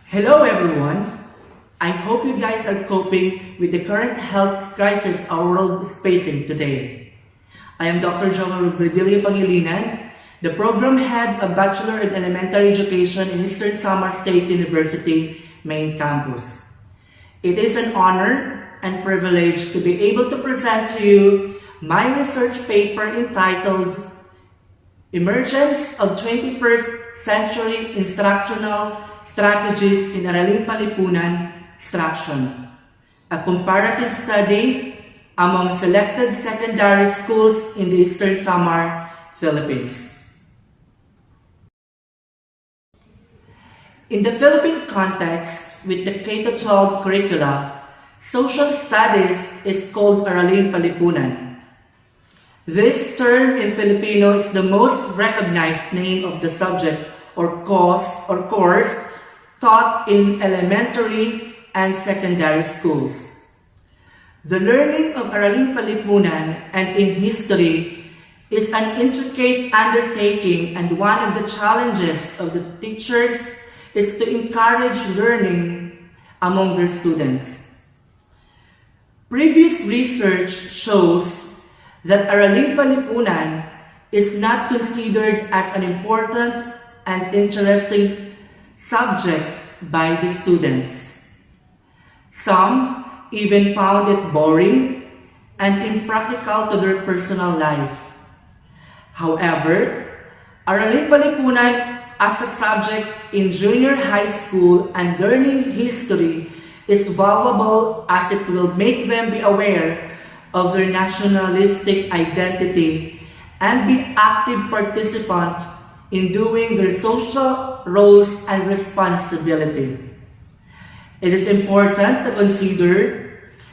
Hello everyone! I hope you guys are coping with the current health crisis our world is facing today. I am Dr. Joel Bredilio Pangilinan, the program head of Bachelor in Elementary Education in Eastern Samar State University, main campus. It is an honor and privilege to be able to present to you my research paper entitled Emergence of 21st Century Instructional Strategies in Araling Panlipunan Instruction, a comparative study among selected secondary schools in the Eastern Samar, Philippines. In the Philippine context, with the K-12 curricula, social studies is called Araling Panlipunan. This term in Filipino is the most recognized name of the subject or course taught in elementary and secondary schools. The learning of Araling Panlipunan and in history is an intricate undertaking, and one of the challenges of the teachers is to encourage learning among their students. Previous research shows that Araling Panlipunan is not considered as an important and interesting subject by the students. Some even found it boring and impractical to their personal life. However, Araling Panlipunan as a subject in junior high school and learning history is valuable, as it will make them be aware of their nationalistic identity and be active participant in doing their social roles and responsibility. It is important to consider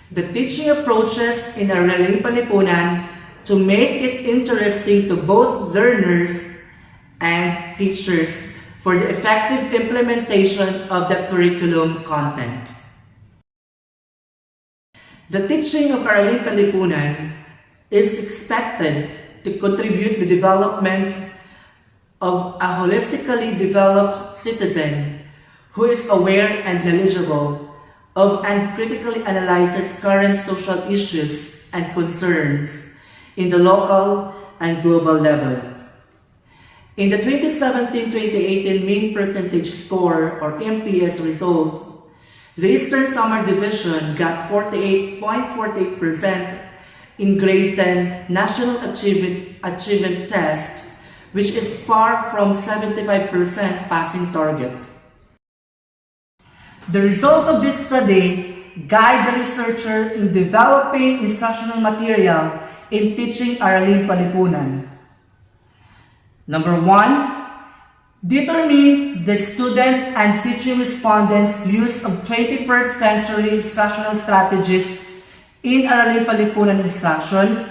the teaching approaches in Araling Panlipunan to make it interesting to both learners and teachers for the effective implementation of the curriculum content. The teaching of Araling Panlipunan is expected to contribute to the development of a holistically developed citizen who is aware and knowledgeable of and critically analyzes current social issues and concerns in the local and global level. In the 2017-2018 Mean Percentage Score or MPS result, the Eastern Samar Division got 48.48% in Grade 10 National Achievement Test, which is far from 75% passing target. The result of this study guide the researcher in developing instructional material in teaching Araling Panlipunan. Number 1, determine the student and teaching respondents' use of 21st century instructional strategies in Araling Panlipunan instruction.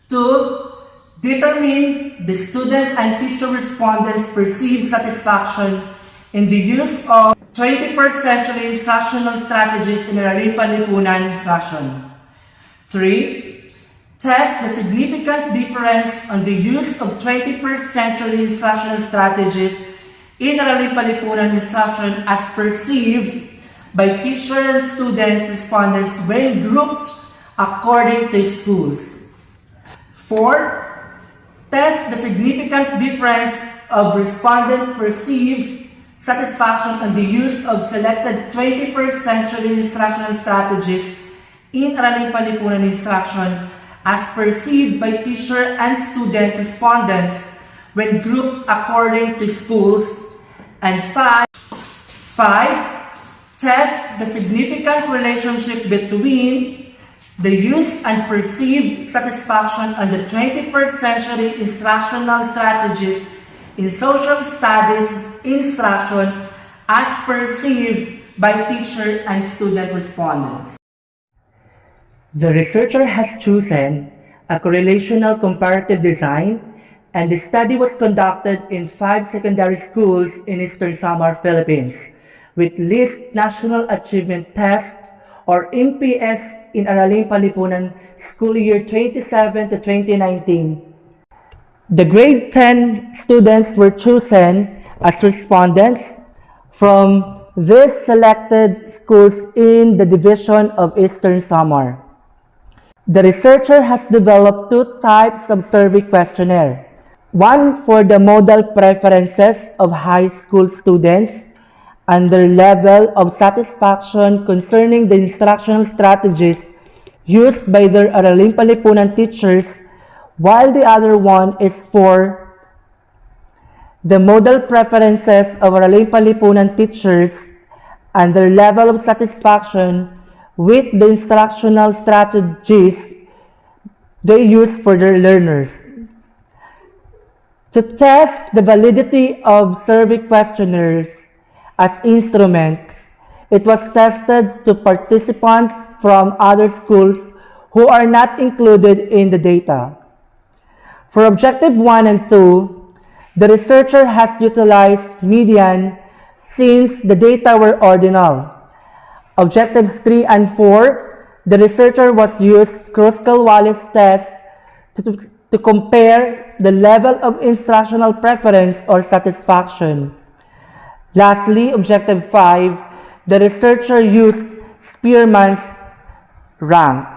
2, determine the student and teacher respondents' perceived satisfaction in the use of 21st century instructional strategies in Araling Panlipunan instruction. 3, test the significant difference on the use of 21st century instructional strategies in Araling Panlipunan instruction as perceived by teacher and student respondents when grouped according to schools. 4, test the significant difference of respondent perceived satisfaction on the use of selected 21st century instructional strategies in Araling Panlipunan instruction as perceived by teacher and student respondents when grouped according to schools. And 5, test the significant relationship between the use and perceived satisfaction on the 21st century instructional strategies in social studies instruction as perceived by teacher and student respondents. The researcher has chosen a correlational comparative design, and the study was conducted in 5 secondary schools in Eastern Samar, Philippines, with least National Achievement Test or MPS in Araling Panlipunan school year 27 to 2019. The grade 10 students were chosen as respondents from these selected schools in the division of Eastern Samar. The researcher has developed two types of survey questionnaire. One for the modal preferences of high school students and their level of satisfaction concerning the instructional strategies used by their Araling Palipunan teachers, while the other one is for the modal preferences of Araling Palipunan teachers and their level of satisfaction with the instructional strategies they use for their learners. To test the validity of survey questionnaires as instruments, it was tested to participants from other schools who are not included in the data. For Objective 1 and 2, the researcher has utilized median since the data were ordinal. Objectives 3 and 4, the researcher was used Kruskal-Wallis test to compare the level of instructional preference or satisfaction. Lastly, Objective 5, the researcher used Spearman's rank.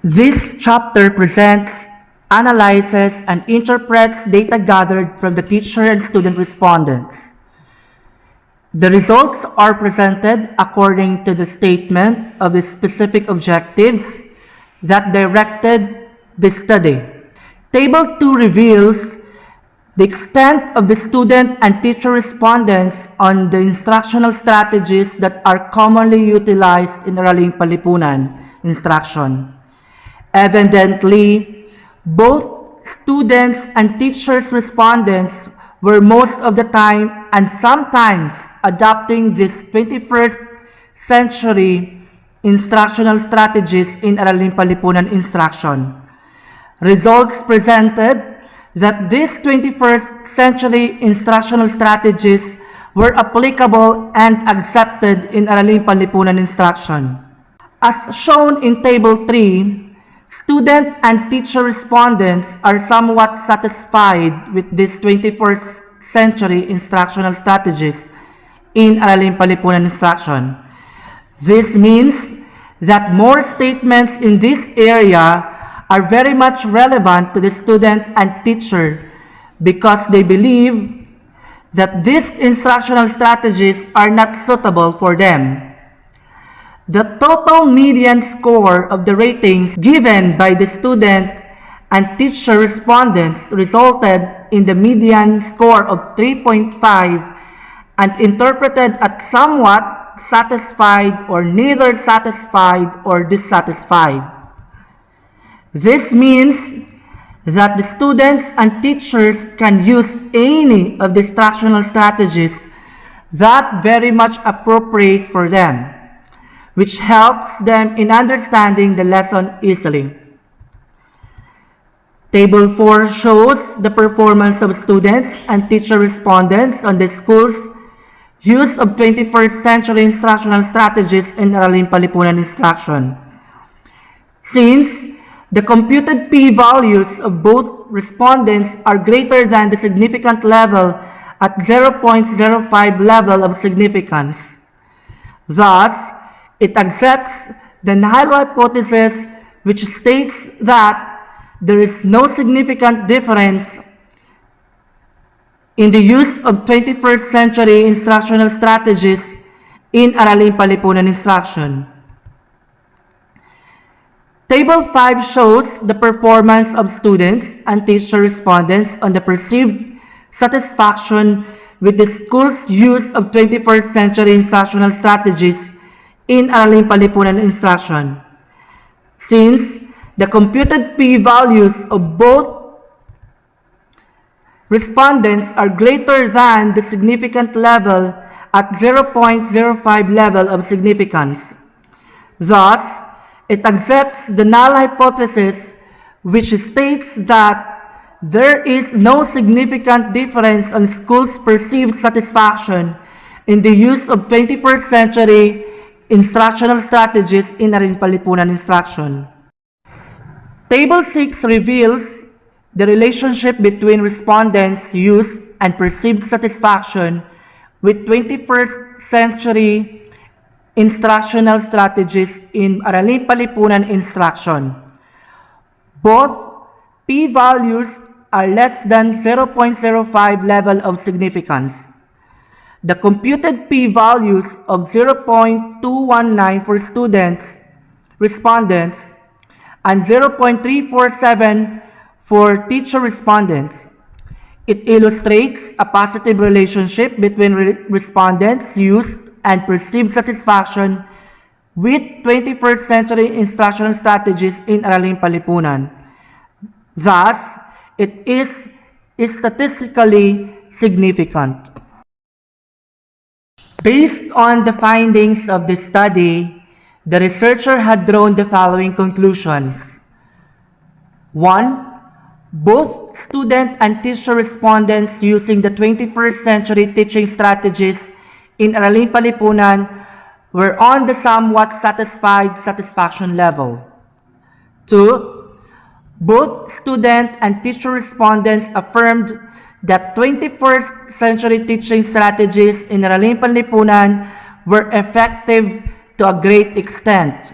This chapter presents, analyzes, and interprets data gathered from the teacher and student respondents. The results are presented according to the statement of the specific objectives that directed the study. Table 2 reveals the extent of the student and teacher respondents on the instructional strategies that are commonly utilized in Araling Palipunan instruction. Evidently, both students and teachers respondents were most of the time and sometimes adopting these 21st century instructional strategies in Araling Palipunan instruction. Results presented that these 21st century instructional strategies were applicable and accepted in Araling Palipunan instruction. As shown in Table 3, student and teacher respondents are somewhat satisfied with these 21st century instructional strategies in Araling Palipunan instruction. This means that more statements in this area are very much relevant to the student and teacher because they believe that these instructional strategies are not suitable for them. The total median score of the ratings given by the student and teacher respondents resulted in the median score of 3.5 and interpreted as somewhat satisfied or neither satisfied or dissatisfied. This means that the students and teachers can use any of the instructional strategies that very much appropriate for them, which helps them in understanding the lesson easily. Table 4 shows the performance of students and teacher respondents on the school's use of 21st century instructional strategies in Araling Palipunan instruction. Since the computed p-values of both respondents are greater than the significant level at 0.05 level of significance. Thus, it accepts the null hypothesis, which states that there is no significant difference in the use of 21st century instructional strategies in Araling Palipunan instruction. Table 5 shows the performance of students and teacher respondents on the perceived satisfaction with the school's use of 21st century instructional strategies in Araling Palipunan instruction. Since the computed p-values of both respondents are greater than the significant level at 0.05 level of significance. Thus, it accepts the null hypothesis, which states that there is no significant difference on schools' perceived satisfaction in the use of 21st century instructional strategies in Araling Palipunan instruction. Table 6 reveals the relationship between respondents' use and perceived satisfaction with 21st century instructional strategies in Araling Palipunan instruction. Both p-values are less than 0.05 level of significance. The computed p-values of 0.219 for respondents, and 0.347 for teacher respondents. It illustrates a positive relationship between respondents' use and perceived satisfaction with 21st century instructional strategies in Araling Palipunan. Thus, it is statistically significant. Based on the findings of the study, the researcher had drawn the following conclusions. 1. Both student and teacher respondents using the 21st century teaching strategies in Araling Palipunan were on the somewhat satisfied satisfaction level. 2. Both student and teacher respondents affirmed that 21st century teaching strategies in Araling Palipunan were effective to a great extent.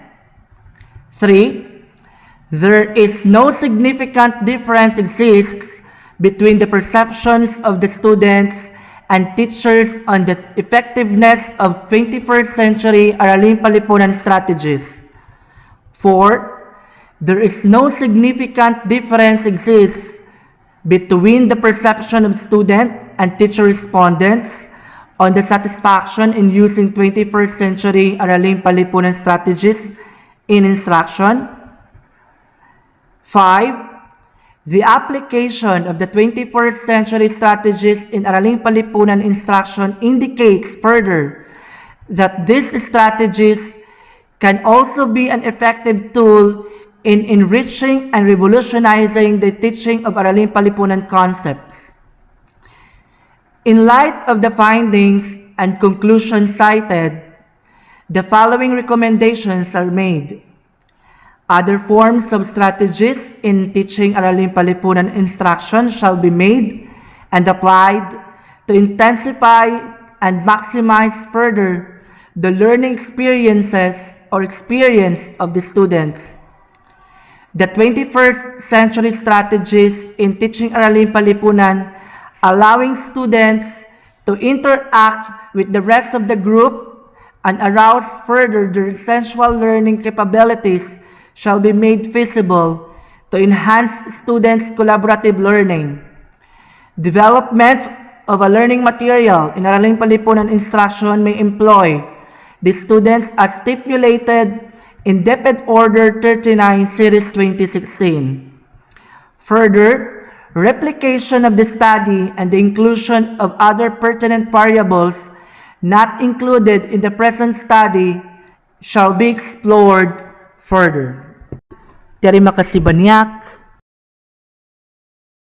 3. There is no significant difference exists between the perceptions of the students and teachers on the effectiveness of 21st century Araling Palipunan strategies. 4. There is no significant difference exists between the perception of student and teacher respondents on the satisfaction in using 21st century Araling Palipunan strategies in instruction. 5. The application of the 21st century strategies in Araling Palipunan instruction indicates further that these strategies can also be an effective tool in enriching and revolutionizing the teaching of Araling Palipunan concepts. In light of the findings and conclusions cited, the following recommendations are made. Other forms of strategies in teaching Araling Palipunan instruction shall be made and applied to intensify and maximize further the learning experiences or experience of the students. The 21st century strategies in teaching Araling Palipunan, allowing students to interact with the rest of the group and arouse further their sensual learning capabilities, shall be made feasible to enhance students' collaborative learning. Development of a learning material in Araling Palipunan instruction may employ the students as stipulated in DepEd Order 39 Series 2016. Further, replication of the study and the inclusion of other pertinent variables not included in the present study shall be explored further. Terima kasih banyak.